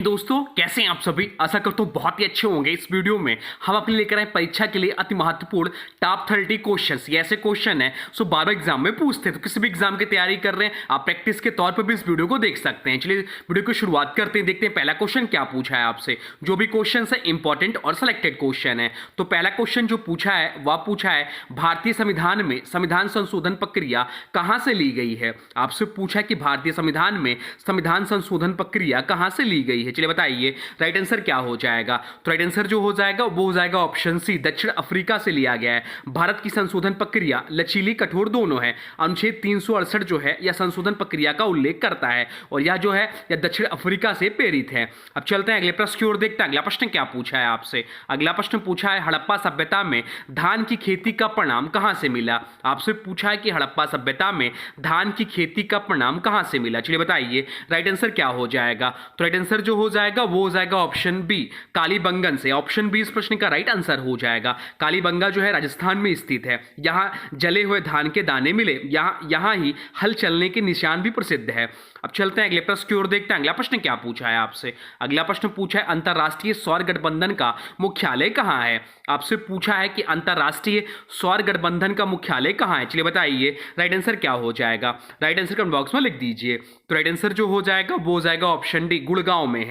दोस्तों कैसे हैं आप सभी। आशा करता हूँ बहुत ही अच्छे होंगे। इस वीडियो में हम अपने लेकर आए परीक्षा के लिए अति महत्वपूर्ण टॉप 30 क्वेश्चंस। ये ऐसे क्वेश्चन है सो 12 एग्जाम में पूछते हैं, तो किसी भी एग्जाम की तैयारी कर रहे हैं आप प्रैक्टिस के तौर पर भी इस वीडियो को देख सकते हैं। चलिए वीडियो की शुरुआत करते हैं, देखते हैं पहला क्वेश्चन क्या पूछा है आपसे। जो भी क्वेश्चन है इंपॉर्टेंट और सिलेक्टेड क्वेश्चन है। तो पहला क्वेश्चन जो पूछा है वह पूछा है भारतीय संविधान में संविधान संशोधन प्रक्रिया कहां से ली गई है। आपसे पूछा है कि भारतीय संविधान में संविधान संशोधन प्रक्रिया कहां से ली गई है। चलिए बताइए राइट आंसर क्या हो जाएगा। तो राइट आंसर जो हो जाएगा वो हो जाएगा ऑप्शन सी, दक्षिण अफ्रीका से लिया गया है। भारत की संशोधन प्रक्रिया लचीली कठोर दोनों है। अनुच्छेद 368 जो है यह संशोधन प्रक्रिया का उल्लेख करता है और यह जो है यह दक्षिण अफ्रीका से प्रेरित है। अब चलते हैं अगले प्रश्न की ओर, देखते हैं अगला प्रश्न क्या पूछा है आपसे। अगला प्रश्न पूछा है हड़प्पा सभ्यता में धान की खेती का परिणाम कहां से मिला। आपसे पूछा है कि हड़प्पा सभ्यता में धान की खेती का परिणाम कहां से मिला। चलिए बताइए राइट आंसर क्या हो जाएगा। तो राइट आंसर जो हो जाएगा वो हो जाएगा ऑप्शन बी, कालीबंगन से। ऑप्शन बी इस प्रश्न का राइट आंसर हो जाएगा। कालीबंगा जो है राजस्थान में स्थित है। यहां जले हुए धान के दाने मिले, यहां ही हल चलने के निशान भी प्रसिद्ध है। अब चलते हैं अगले प्रश्न की ओर, देखते हैं अगला प्रश्न क्या पूछा है आपसे। अगला प्रश्न पूछा है अंतरराष्ट्रीय सौर गठबंधन का मुख्यालय कहां है। आपसे पूछा है कि अंतरराष्ट्रीय सौर गठबंधन का मुख्यालय कहां है। चलिए बताइए राइट आंसर क्या हो जाएगा। राइट आंसर कमेंट बॉक्स में लिख दीजिए। तो राइट आंसर जो हो जाएगा वो हो जाएगा ऑप्शन डी, गुड़गांव में है।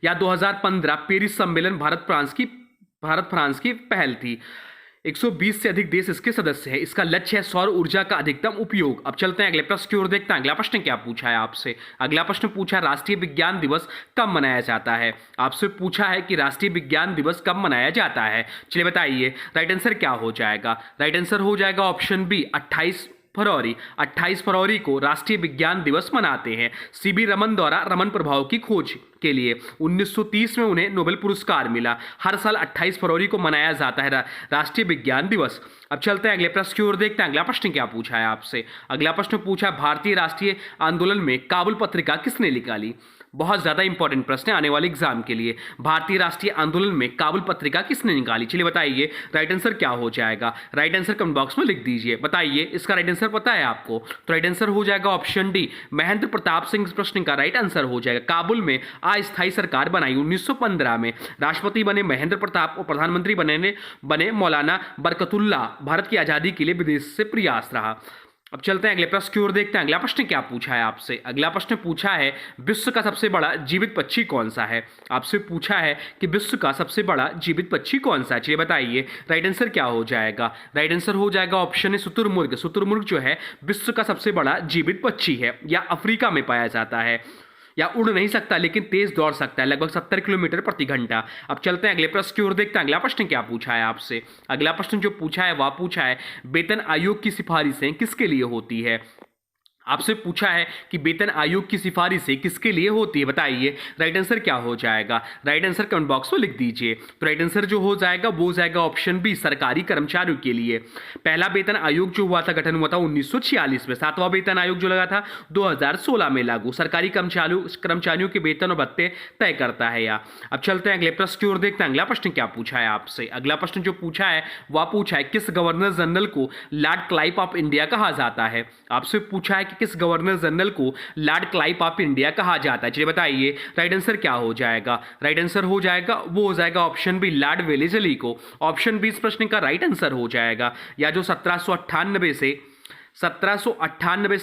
या 2015 पेरिस सम्मेलन भारत फ्रांस की पहल थी। 120 से अधिक देश इसके सदस्य हैं। इसका लक्ष्य है सौर ऊर्जा का अधिकतम उपयोग। अब चलते हैं अगले प्रश्न की ओर, देखते हैं अगला प्रश्न क्या पूछा है आपसे। अगला प्रश्न पूछा है राष्ट्रीय विज्ञान दिवस कब मनाया जाता है। आपसे पूछा है कि राष्ट्रीय विज्ञान दिवस कब मनाया जाता है। चलिए बताइए राइट आंसर क्या हो जाएगा। राइट आंसर हो जाएगा ऑप्शन बी, 28 फरवरी को राष्ट्रीय विज्ञान दिवस मनाते हैं। सीबी रमन द्वारा रमन प्रभाव की खोज के लिए 1930 में उन्हें नोबेल पुरस्कार मिला। हर साल 28 फरवरी को मनाया जाता है राष्ट्रीय विज्ञान दिवस। अब चलते हैं अगले प्रश्न की ओर, देखते हैं अगला प्रश्न क्या पूछा है आपसे। अगला प्रश्न पूछा है भारतीय राष्ट्रीय आंदोलन में काबुल पत्रिका किसने निकाली। बहुत ज्यादा इंपॉर्टेंट प्रश्न है आने वाले एग्जाम के लिए। भारतीय राष्ट्रीय आंदोलन में काबुल पत्रिका किसने निकाली। चलिए बताइए राइट आंसर क्या हो जाएगा। राइट आंसर कमेंट बॉक्स में लिख दीजिए। बताइए इसका राइट आंसर पता है आपको। तो राइट आंसर हो जाएगा ऑप्शन डी, महेंद्र प्रताप सिंह। इस प्रश्न का राइट आंसर हो जाएगा। काबुल में अस्थायी सरकार बनाई 1915 में। राष्ट्रपति बने महेंद्र प्रताप और प्रधानमंत्री बने मौलाना बरकतुल्लाह। भारत की आजादी के लिए विदेश से प्रयास रहा। अब चलते हैं अगले प्रश्न की ओर, देखते हैं अगला प्रश्न क्या पूछा है आपसे। अगला प्रश्न पूछा है विश्व का सबसे बड़ा जीवित पक्षी कौन सा है। आपसे पूछा है कि विश्व का सबसे बड़ा जीवित पक्षी कौन सा है। चलिए बताइए राइट आंसर क्या हो जाएगा। राइट आंसर हो जाएगा ऑप्शन है शुतुरमुर्ग। शुतुरमुर्ग जो है विश्व का सबसे बड़ा जीवित पक्षी है। यह अफ्रीका में पाया जाता है। या उड़ नहीं सकता लेकिन तेज दौड़ सकता है, लगभग 70 किलोमीटर प्रति घंटा। अब चलते हैं अगले प्रश्न की ओर, देखते हैं अगला प्रश्न क्या पूछा है आपसे। अगला प्रश्न जो पूछा है वह पूछा है वेतन आयोग की सिफारिशें किसके लिए होती है। आपसे पूछा है कि वेतन आयोग की सिफारिशें किसके लिए होती है। बताइए राइट आंसर क्या हो जाएगा। राइट आंसर कमेंट बॉक्स में लिख दीजिए। तो राइट आंसर जो हो जाएगा वो हो जाएगा ऑप्शन बी, सरकारी कर्मचारियों के लिए। पहला वेतन आयोग जो हुआ था गठन हुआ था 1946 में। सातवां वेतन आयोग जो लगा था 2016 में लागू। सरकारी कर्मचारियों के वेतन और भत्ते तय करता है या। अब चलते हैं अगले प्रश्न की ओर, देखते हैं अगला प्रश्न क्या पूछा है आपसे। अगला प्रश्न जो पूछा है वह पूछा है किस गवर्नर जनरल को लॉर्ड क्लाइव ऑफ इंडिया कहा जाता है। आपसे पूछा है कि किस गवर्नर जनरल को लॉर्ड क्लाइव ऑफ इंडिया कहा जाता है। चलिए बताइए राइट आंसर क्या हो जाएगा। राइट आंसर हो जाएगा वो हो जाएगा ऑप्शन बी, लॉर्ड वेलेस्ली को। ऑप्शन बी इस प्रश्न का राइट आंसर हो जाएगा। या जो 1798 से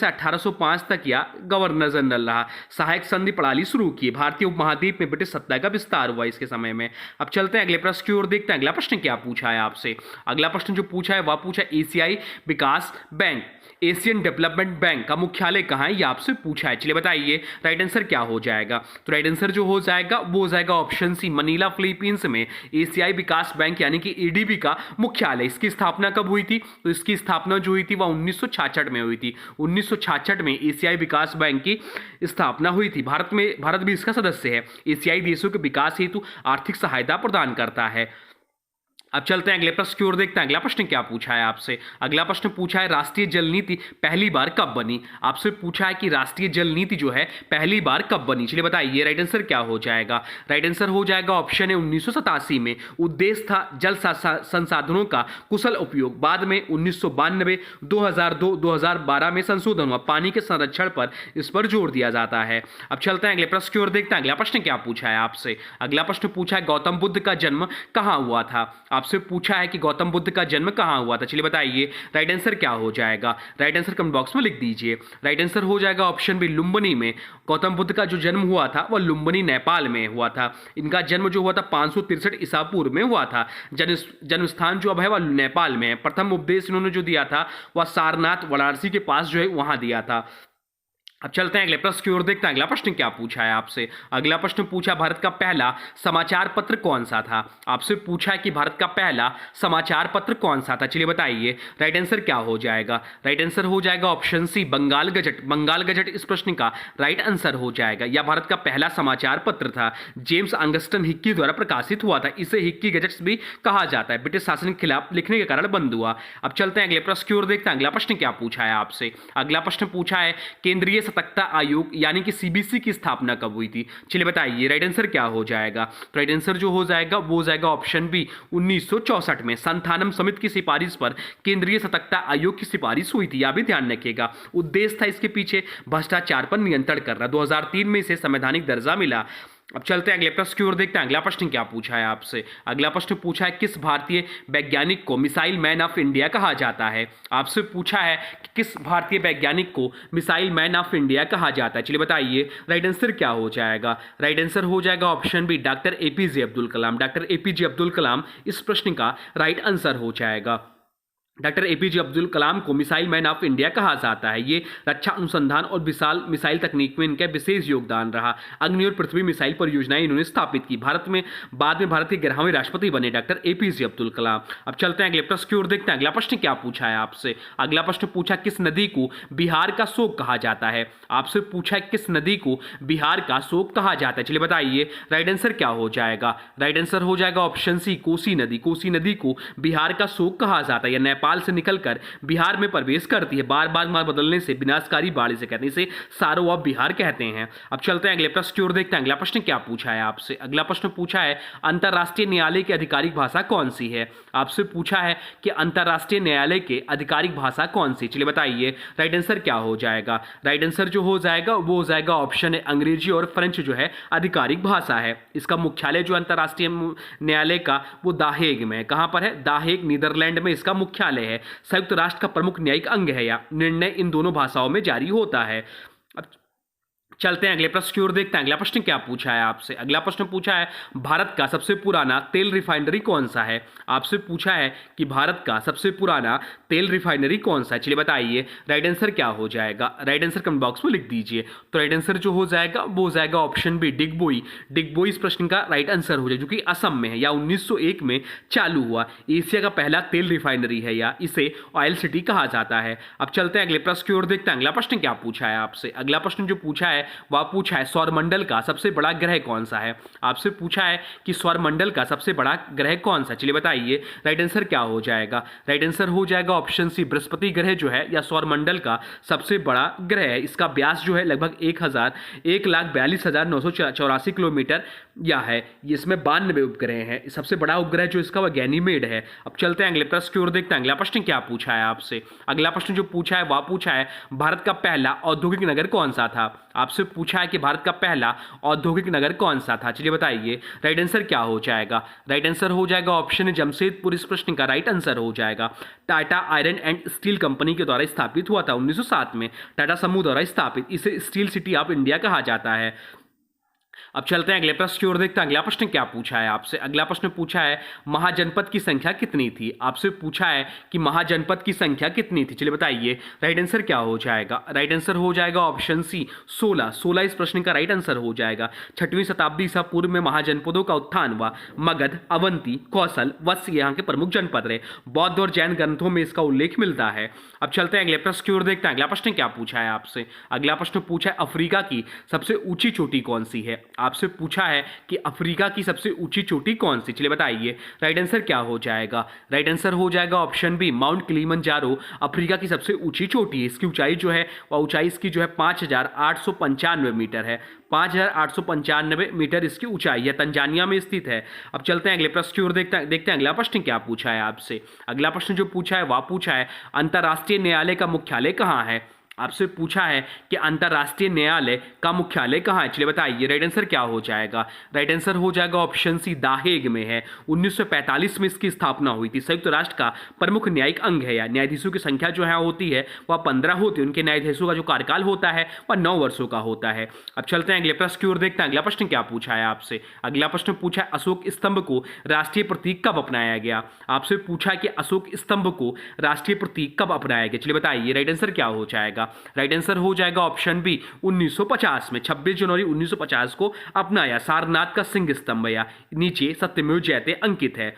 1805 तक या गवर्नर जनरल रहा। सहायक संधि प्रणाली शुरू की। भारतीय उपमहाद्वीप में ब्रिटिश सत्ता का विस्तार हुआ इसके समय में। अब चलते हैं अगले प्रश्न की ओर, देखते हैं अगला प्रश्न क्या पूछा है आपसे। अगला प्रश्न जो पूछा है वह पूछा एशियाई विकास बैंक, एशियन डेवलपमेंट बैंक का मुख्यालय कहाँ है, ये आपसे पूछा है। चलिए बताइए राइट आंसर क्या हो जाएगा। तो राइट आंसर जो हो जाएगा वो हो जाएगा ऑप्शन सी, मनीला फिलीपींस में एशियाई विकास बैंक यानी कि एडीबी का मुख्यालय। इसकी स्थापना कब हुई थी। तो इसकी स्थापना जो हुई थी वह 1966 में हुई थी। 1966 में एशियाई विकास बैंक की स्थापना हुई थी। भारत भी इसका सदस्य है। एशियाई देशों के विकास हेतु आर्थिक सहायता प्रदान करता है। अब चलते हैं अगले प्रश्न की ओर, देखते हैं अगला प्रश्न क्या पूछा है आपसे। अगला प्रश्न पूछा है राष्ट्रीय जल नीति पहली बार कब बनी। आपसे पूछा है कि राष्ट्रीय जल नीति जो है पहली बार कब बनी। चलिए बताइए राइट आंसर क्या हो जाएगा। राइट आंसर हो जाएगा ऑप्शन है 1987 में। उद्देश्य था जल संसाधनों का कुशल उपयोग। बाद में 1992, 2002, 2012 में संशोधन हुआ। पानी के संरक्षण पर इस पर जोर दिया जाता है। अब चलते हैं अगले प्रश्न की ओर, देखते हैं अगला प्रश्न क्या पूछा है आपसे। अगला प्रश्न पूछा है गौतम बुद्ध का जन्म कहाँ हुआ था। आपसे पूछा है कि गौतम बुद्ध का जन्म कहाँ हुआ था। चलिए बताइए राइट आंसर क्या हो जाएगा। राइट आंसर कमेंट बॉक्स में लिख दीजिए। राइट आंसर हो जाएगा ऑप्शन बी लुम्बिनी में। गौतम बुद्ध का जो जन्म हुआ था वह लुम्बिनी नेपाल में हुआ था। इनका जन्म जो हुआ था 563 ईसा पूर्व में हुआ था। जन्म स्थान जो अब है वह नेपाल में है। प्रथम उपदेश इन्होंने जो दिया था वह सारनाथ वाराणसी के पास जो है वहां दिया था। अब चलते हैं अगले प्रश्न की ओर, देखते हैं अगला प्रश्न क्या पूछा है आपसे। अगला प्रश्न पूछा भारत का पहला समाचार पत्र कौन सा था। आपसे पूछा है कि भारत का पहला समाचार पत्र कौन सा था। चलिए बताइए राइट आंसर क्या हो जाएगा। राइट आंसर हो जाएगा option C Bengal Gazette. Bengal Gazette इस प्रश्न का राइट आंसर हो जाएगा। यह भारत का पहला समाचार पत्र था। जेम्स अंगस्टन हिक्की द्वारा प्रकाशित हुआ था। इसे हिक्की गजट भी कहा जाता है। ब्रिटिश शासन के खिलाफ लिखने के कारण बंद हुआ। अब चलते हैं अगले प्रश्न की ओर, देखते हैं अगला प्रश्न क्या पूछा है आपसे। अगला प्रश्न पूछा है केंद्रीय सतर्कता आयोग यानी कि सीबीसी की स्थापना कब हुई थी। चलिए बताइए राइट आंसर क्या हो जाएगा। तो राइट आंसर जो हो जाएगा वो हो जाएगा ऑप्शन बी 1964 में। संथानम समिति की सिफारिश पर केंद्रीय सतर्कता आयोग की सिफारिश हुई थी। यह भी ध्यान रखिएगा। उद्देश्य था इसके पीछे भ्रष्टाचार पर नियंत्रण करना। 2003 में इसे संवैधानिक दर्जा मिला। अब चलते हैं अगले प्रश्न की ओर, देखते हैं अगला प्रश्न क्या पूछा है आपसे। अगला प्रश्न पूछा है किस भारतीय वैज्ञानिक को मिसाइल मैन ऑफ इंडिया कहा जाता है। आपसे पूछा है कि किस भारतीय वैज्ञानिक को मिसाइल मैन ऑफ इंडिया कहा जाता है। चलिए बताइए राइट आंसर क्या हो जाएगा। राइट आंसर हो जाएगा option B doctor APJ Abdul Kalam. Doctor APJ Abdul Kalam इस प्रश्न का राइट आंसर हो जाएगा। डॉक्टर एपीजे अब्दुल कलाम को मिसाइल मैन ऑफ इंडिया कहा जाता है। ये रक्षा अनुसंधान और विशाल मिसाइल तकनीक में इनका विशेष योगदान रहा। अग्नि और पृथ्वी मिसाइल परियोजनाएं इन्होंने स्थापित की। बाद में भारत के 11वें राष्ट्रपति बने डॉक्टर एपीजे अब्दुल कलाम। अब चलते हैं अगले प्रश्न की ओर, देखते हैं अगला प्रश्न क्या पूछा है आपसे। अगला प्रश्न पूछा किस नदी को बिहार का शोक कहा जाता है। आपसे पूछा है किस नदी को बिहार का शोक कहा जाता है। चलिए बताइए राइट आंसर क्या हो जाएगा। राइट आंसर हो जाएगा ऑप्शन सी कोसी नदी। कोसी नदी को बिहार का शोक कहा जाता है। नेपाल से निकलकर बिहार में प्रवेश करती है। बार बार मार्ग बदलने से विनाशकारी बाढ़ से कहते हैं। इसे सारो ऑफ बिहार कहते हैं। अब चलते हैं अगले प्रश्न की ओर, देखते हैं अगला प्रश्न क्या पूछा है आपसे। अगला प्रश्न पूछा है अंतरराष्ट्रीय न्यायालय की आधिकारिक भाषा कौन सी है। आपसे पूछा है कि अंतरराष्ट्रीय न्यायालय के आधिकारिक भाषा कौन सी। चलिए बताइए राइट आंसर क्या हो जाएगा। राइट आंसर जो हो जाएगा वो हो जाएगा ऑप्शन है अंग्रेजी और फ्रेंच जो है आधिकारिक भाषा है। इसका मुख्यालय जो अंतरराष्ट्रीय न्यायालय का वो दाहेग में। कहां पर है। दाहेग नीदरलैंड में इसका मुख्यालय है। संयुक्त राष्ट्र का प्रमुख न्यायिक अंग है। या निर्णय इन दोनों भाषाओं में जारी होता है। अब चलते हैं अगले प्रश्न की ओर, देखते हैं अगला प्रश्न क्या पूछा है आपसे। अगला प्रश्न पूछा है भारत का सबसे पुराना तेल रिफाइनरी कौन सा है। आपसे पूछा है कि भारत का सबसे पुराना तेल रिफाइनरी कौन सा है। चलिए बताइए राइट आंसर क्या हो जाएगा। राइट आंसर कमेंट बॉक्स में लिख दीजिए। तो राइट आंसर जो हो जाएगा वो हो जाएगा ऑप्शन बी डिगबोई। डिगबोई इस प्रश्न का राइट आंसर हो जाएगा जो कि असम में है या 1901 में चालू हुआ। एशिया का पहला तेल रिफाइनरी है या इसे ऑयल सिटी कहा जाता है। अब चलते हैं अगले प्रश्न की ओर, देखते हैं अगला प्रश्न क्या पूछा है आपसे। अगला प्रश्न जो पूछा है वह पूछा है सौरमंडल का सबसे बड़ा ग्रह कौन सा है। आपसे पूछा है कि सौरमंडल का सबसे बड़ा ग्रह कौन सा। चलिए बताइए राइट आंसर क्या हो जाएगा। राइट आंसर हो जाएगा ऑप्शन सी बृहस्पति ग्रह जो है या सौरमंडल का सबसे बड़ा ग्रह है। इसका व्यास जो है लगभग 1,42,984 किलोमीटर या है। इसमें 92 उपग्रह हैं। सबसे बड़ा उपग्रह जो इसका वह गैनीमेड है। अब चलते हैं अगले प्रश्न की ओर, देखते हैं अगला प्रश्न क्या पूछा है आपसे। अगला प्रश्न जो पूछा है वह पूछा है भारत का पहला औद्योगिक नगर कौन सा था। आपसे पूछा है कि भारत का पहला औद्योगिक नगर कौन सा था। चलिए बताइए राइट आंसर क्या हो जाएगा। राइट आंसर हो जाएगा ऑप्शन जमशेदपुर इस प्रश्न का राइट आंसर हो जाएगा। Tata iron and steel company के द्वारा स्थापित हुआ था 1907 में। टाटा समूह द्वारा स्थापित। इसे स्टील सिटी ऑफ इंडिया कहा जाता है। अब चलते हैं अगले प्रश्न की ओर, देखते हैं अगला प्रश्न क्या पूछा है आपसे। अगला प्रश्न पूछा है महाजनपद की संख्या कितनी थी। आपसे पूछा है कि महाजनपद की संख्या कितनी थी। चलिए बताइए राइट आंसर क्या हो जाएगा। राइट आंसर हो जाएगा ऑप्शन सी 16। 16 इस प्रश्न का राइट आंसर हो जाएगा। 6वीं शताब्दी ईसा पूर्व में महाजनपदों का उत्थान हुआ। मगध, अवंती, कौशल, वत्स यहाँ के प्रमुख जनपद रहे। बौद्ध और जैन ग्रंथों में इसका उल्लेख मिलता है। अब चलते हैं अगले प्रश्न की ओर, देखते हैं अगला प्रश्न क्या पूछा है आपसे। अगला प्रश्न पूछा है अफ्रीका की सबसे ऊंची चोटी कौन सी है। आपसे पूछा है कि अफ्रीका की सबसे ऊंची चोटी कौन सी, चलिए बताइए राइट आंसर क्या हो जाएगा। राइट आंसर हो जाएगा option B, Mount Kilimanjaro Africa की सबसे ऊंची चोटी है। इसकी ऊंचाई जो है वह ऊंचाई इसकी जो है 5,895 मीटर है। 5,895 मीटर इसकी ऊंचाई है, तंजानिया में स्थित है। अब चलते हैं अगले प्रश्न की ओर, देखते हैं अगला प्रश्न क्या पूछा है आपसे। अगला प्रश्न जो पूछा है वह पूछा है अंतर्राष्ट्रीय न्यायालय का मुख्यालय कहाँ है। आपसे पूछा है कि अंतर्राष्ट्रीय न्यायालय का मुख्यालय कहाँ है, चलिए बताइए राइट आंसर क्या हो जाएगा। राइट आंसर हो जाएगा ऑप्शन सी, द हेग में है। 1945 में इसकी स्थापना हुई थी। संयुक्त राष्ट्र का प्रमुख न्यायिक अंग है। या न्यायाधीशों की संख्या जो है होती है वह 15 होती है। उनके न्यायाधीशों का जो कार्यकाल होता है वह 9 वर्षों का होता है। अब चलते हैं अगले प्रश्न की ओर, देखते हैं अगला प्रश्न क्या पूछा है आपसे। अगला प्रश्न पूछा है अशोक स्तंभ को राष्ट्रीय प्रतीक कब अपनाया गया। आपसे पूछा कि अशोक स्तंभ को राष्ट्रीय प्रतीक कब अपनाया गया, चलिए बताइए राइट आंसर क्या हो जाएगा। राइट आंसर हो जाएगा ऑप्शन बी, 1950 में 26 जनवरी 1950 को अपनाया। सारनाथ का सिंह स्तंभ या नीचे सत्यमेव जयते अंकित है।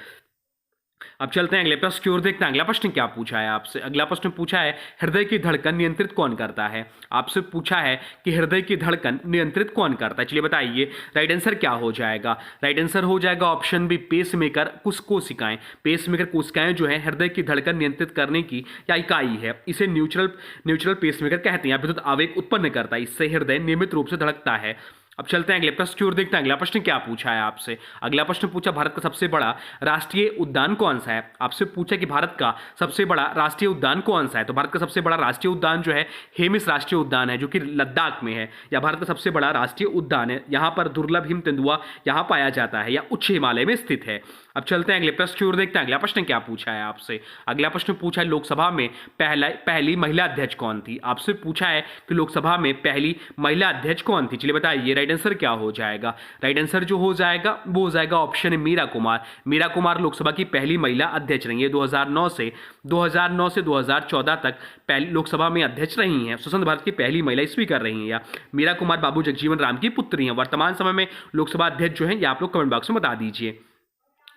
अब चलते हैं अगले प्रश्न की ओर, देखते हैं अगला प्रश्न क्या पूछा है आपसे। अगला प्रश्न पूछा है हृदय की धड़कन नियंत्रित कौन करता है। आपसे पूछा है कि हृदय की धड़कन नियंत्रित कौन करता है, चलिए बताइए राइट आंसर क्या हो जाएगा। राइट आंसर हो जाएगा ऑप्शन बी, पेसमेकर कोशिकाएं। पेसमेकर कोशिकाएं जो है हृदय की धड़कन नियंत्रित करने की या इकाई है। इसे न्यूट्रल पेसमेकर कहते हैं। विद्युत आवेग उत्पन्न करता है, इससे हृदय नियमित रूप से धड़कता है। अब चलते हैं अगले प्रश्न की ओर, देखते हैं अगला प्रश्न क्या पूछा है आपसे। अगला प्रश्न पूछा भारत का सबसे बड़ा राष्ट्रीय उद्यान कौन सा है। आपसे पूछा कि भारत का सबसे बड़ा राष्ट्रीय उद्यान कौन सा है। तो भारत का सबसे बड़ा राष्ट्रीय उद्यान जो है हेमिस राष्ट्रीय उद्यान है, जो कि लद्दाख में है। या भारत का सबसे बड़ा राष्ट्रीय उद्यान है। यहाँ पर दुर्लभ हिम तेंदुआ यहाँ पाया जाता है या उच्च हिमालय में स्थित है। अब चलते हैं अगले प्रश्न की ओर, देखते हैं अगला प्रश्न क्या पूछा है आपसे। अगला प्रश्न पूछा है लोकसभा में पहली महिला अध्यक्ष कौन थी। आपसे पूछा है कि लोकसभा में पहली महिला अध्यक्ष कौन थी, चलिए बताइए राइट आंसर क्या हो जाएगा। राइट आंसर जो हो जाएगा वो हो जाएगा ऑप्शन है मीरा कुमार। मीरा कुमार लोकसभा की पहली महिला अध्यक्ष रही है। 2009 से 2014 तक पहली लोकसभा में अध्यक्ष रही हैं। स्वतंत्र भारत की पहली महिला स्पीकर रही हैं। या मीरा कुमार बाबू जगजीवन राम की पुत्री हैं। वर्तमान समय में लोकसभा अध्यक्ष जो है ये आप लोग कमेंट बॉक्स में बता दीजिए।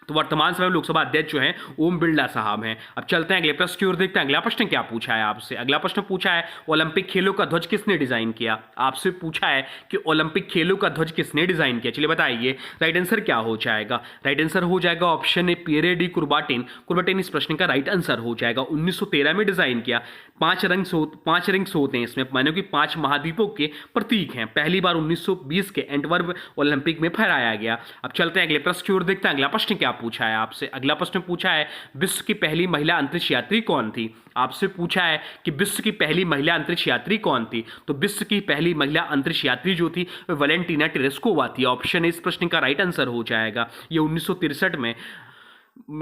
तो वर्तमान समय में लोकसभा अध्यक्ष जो हैं ओम बिरला साहब हैं। अब चलते हैं अगले प्रश्न की ओर, देखते हैं अगला प्रश्न क्या पूछा है आपसे। अगला प्रश्न पूछा है ओलंपिक खेलों का ध्वज किसने डिजाइन किया। आपसे पूछा है कि ओलंपिक खेलों का ध्वज किसने डिजाइन किया, चलिए बताइए राइट आंसर क्या हो जाएगा। राइट आंसर हो जाएगा ऑप्शन ए, पियरे डी कुर्बाटिन इस प्रश्न का राइट आंसर हो जाएगा। 1913 में डिजाइन किया। 5 रिंग्स होते हैं इसमें, मानो कि 5 महाद्वीपों के प्रतीक हैं। पहली बार 1920 के एंटवर्प ओलंपिक में फहराया गया। अब चलते हैं अगले प्रश्न की ओर, देखते हैं अगला प्रश्न क्या पूछा है आपसे। अगला प्रश्न पूछा है विश्व की पहली महिला अंतरिक्ष यात्री कौन थी। आपसे पूछा है कि विश्व की पहली महिला अंतरिक्ष यात्री कौन थी। तो विश्व की पहली महिला अंतरिक्ष यात्री जो थी वह वैलेंटीना टेरेस्कोवा थी। ऑप्शन इस प्रश्न का राइट आंसर हो जाएगा। ये 1963 में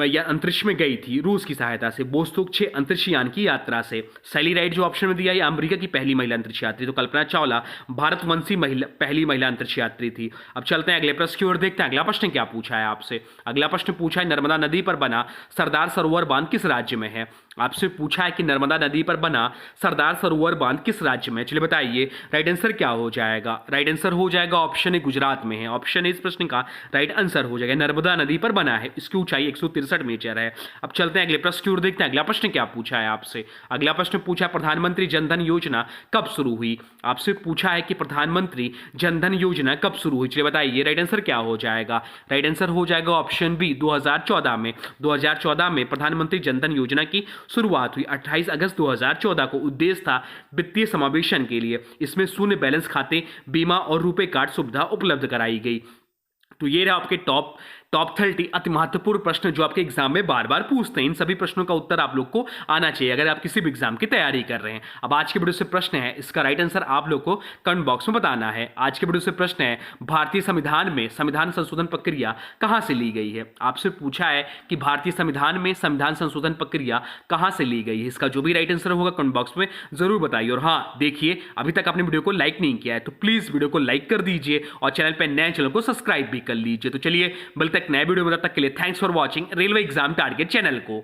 या अंतरिक्ष में गई थी रूस की सहायता से, बोस्तोक 6 अंतरिक्ष यान की यात्रा से। सैली राइड जो ऑप्शन में दिया ये अमेरिका की पहली महिला अंतरिक्ष यात्री। तो कल्पना चावला भारतवंशी पहली महिला अंतरिक्ष यात्री थी। अब चलते हैं अगले प्रश्न की ओर, देखते हैं अगला प्रश्न क्या पूछा है आपसे। अगला प्रश्न पूछा है नर्मदा नदी पर बना सरदार सरोवर बांध किस राज्य में है। आपसे पूछा है कि नर्मदा नदी पर बना सरदार सरोवर बांध किस राज्य में, चलिए बताइए राइट आंसर क्या हो जाएगा। राइट आंसर हो जाएगा ऑप्शन ए, गुजरात में है। ऑप्शन ए इस प्रश्न का राइट आंसर हो जाएगा। नर्मदा नदी पर बना है, इसकी ऊंचाई 163 मीटर है। अब चलते हैं अगले प्रश्न की ओर, देखते हैं अगला प्रश्न क्या पूछा है आपसे। अगला प्रश्न पूछा प्रधानमंत्री जनधन योजना कब शुरू हुई। आपसे पूछा है कि प्रधानमंत्री जनधन योजना कब शुरू हुई, चलिए बताइए राइट आंसर क्या हो जाएगा। राइट आंसर हो जाएगा ऑप्शन बी, 2014 में। 2014 में प्रधानमंत्री जनधन योजना की शुरुआत हुई। 28 अगस्त 2014 को उद्देश्य था वित्तीय समावेशन के लिए। इसमें शून्य बैलेंस खाते, बीमा और रुपे कार्ड सुविधा उपलब्ध कराई गई। तो ये रहा आपके टॉप 30 अति महत्वपूर्ण प्रश्न जो आपके एग्जाम में बार बार पूछते हैं। इन सभी प्रश्नों का उत्तर आप लोग को आना चाहिए अगर आप किसी भी एग्जाम की तैयारी कर रहे हैं। अब आज के वीडियो से प्रश्न है, इसका राइट आंसर आप लोग को कमेंट बॉक्स में बताना है। आज के वीडियो से प्रश्न है भारतीय संविधान में संविधान संशोधन प्रक्रिया कहां से ली गई है। आपसे पूछा है कि भारतीय संविधान में संविधान संशोधन प्रक्रिया कहां से ली गई है। इसका जो भी राइट आंसर होगा कमेंट बॉक्स में जरूर बताइए। और हाँ देखिए, अभी तक आपने वीडियो को लाइक नहीं किया है तो प्लीज वीडियो को लाइक कर दीजिए और चैनल पर नए चैनल को सब्सक्राइब भी कर लीजिए। तो चलिए मिलते हैं नए वीडियो में, तब तक के लिए thanks for watching railway exam target channel को।